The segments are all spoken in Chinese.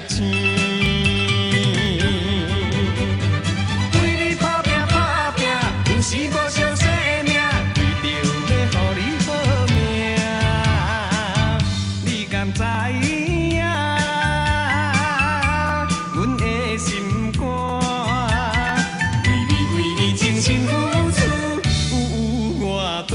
青。为你打拼打拼，有时无相惜的命，为着要予你好命，你敢知影？阮的心肝，为你情深付出有偌大。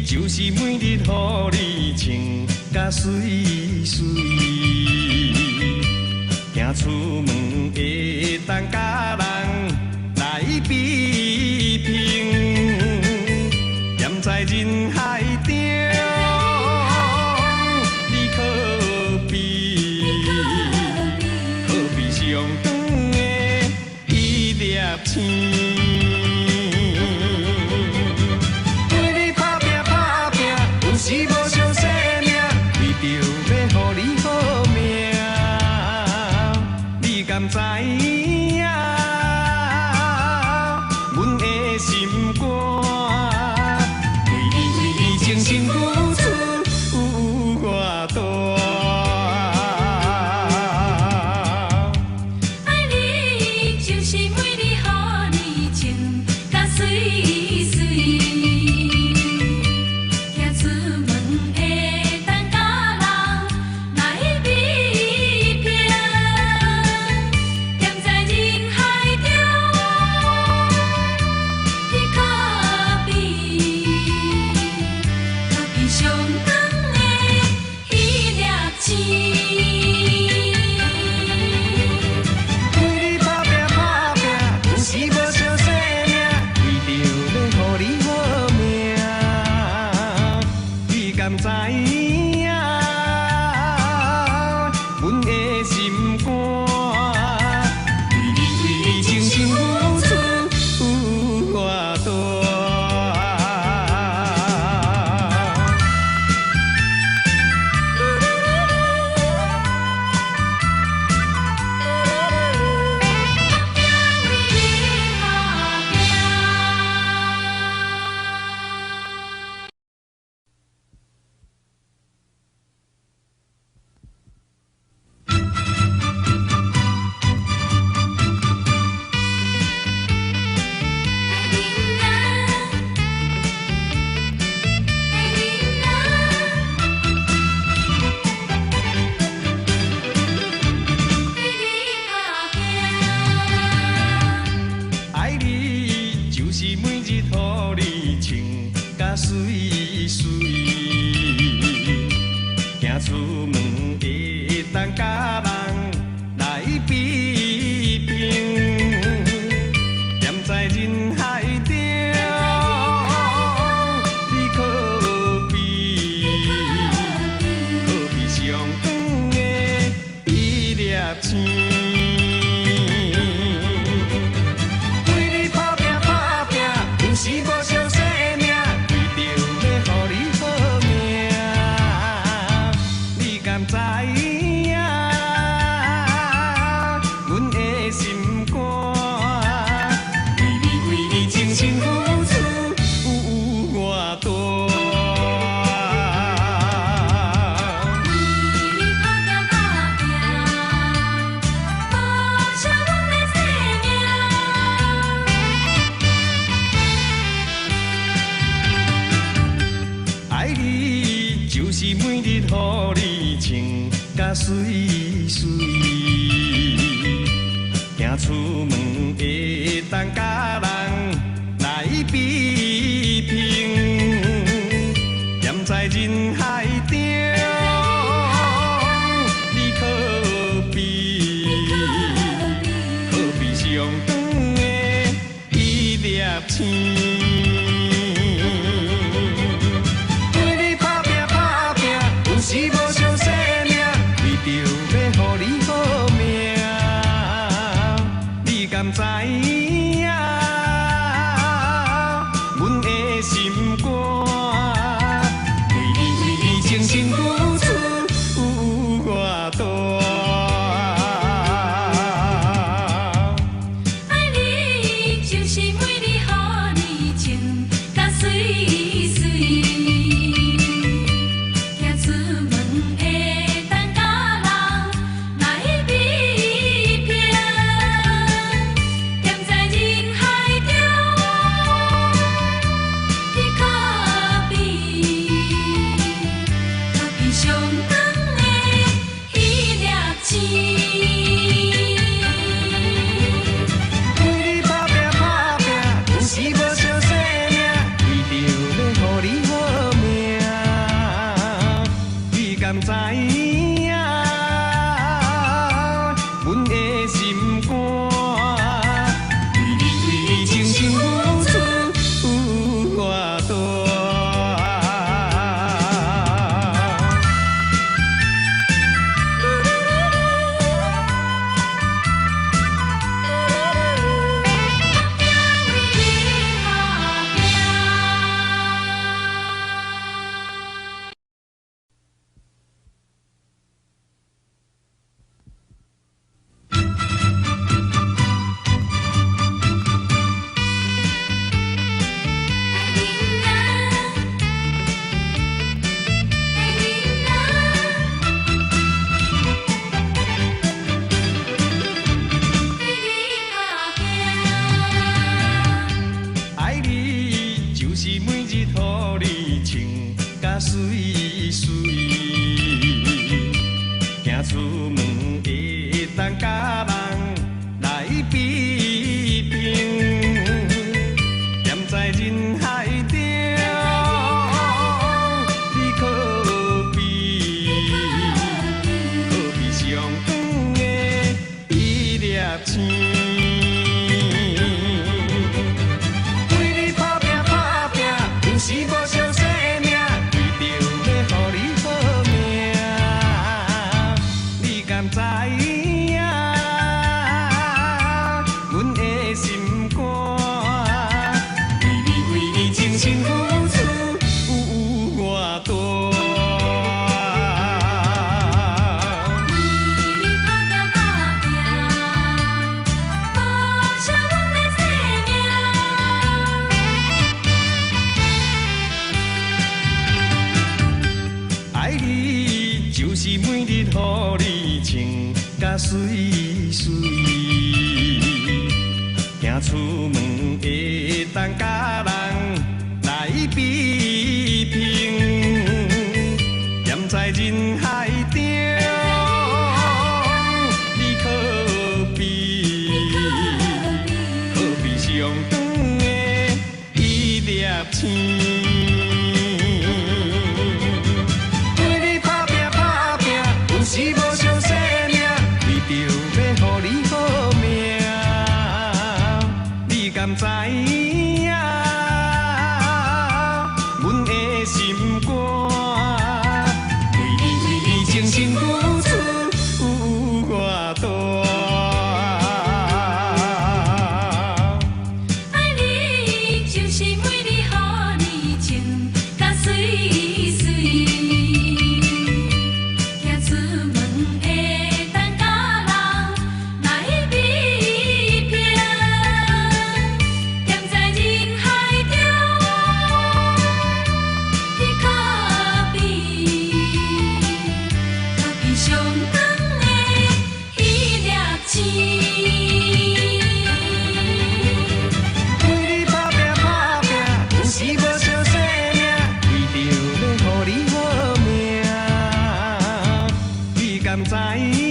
就是每日予你穿甲水水，行出门会当甲人来比拼，踮在人海中，你可比上长的一粒星。 是无相惜的命，为着要予你好命，你敢知影？阮的心肝，为你情深付出有偌大。 敢知影？阮的心肝，为你情深付出有偌大。水水，行出门会当甲人来比拼，踮在人海中，你可比上长的一粒星。 知影，阮的心肝，为你情深付出有偌大。爱你就是每日予你穿。 甲水水，行出门会当甲人来比拼，踮在人海中，你可比上长的一粒星。 是无相惜的命，为着要予你好命，你敢知影？阮的心肝，为你情深付出有偌大。上长的迄粒星。为你打拼打拼，有时无小生命，为着要予你好命，你敢知影？阮的心肝，为你情深付出有偌大。爱你就是每日予你穿甲水水，行出门会当甲人来比拼，站在人海中，你可比上长的一粒星。是无小生命，为着要予你好命，你敢知影？阮的心肝，为你情深付出有偌大。爱你就是每日予你穿甲水水，行出门会当甲人来比拼，站在人海中，你可比上长的一粒星。是无小生命，为着要予你好命，你敢知影？阮的心肝，为你情深付出有偌大。爱你就是每日予你穿甲水水。上长的迄粒星，为你打拼打拼，有时无小生命，为着要予你好命，你敢知？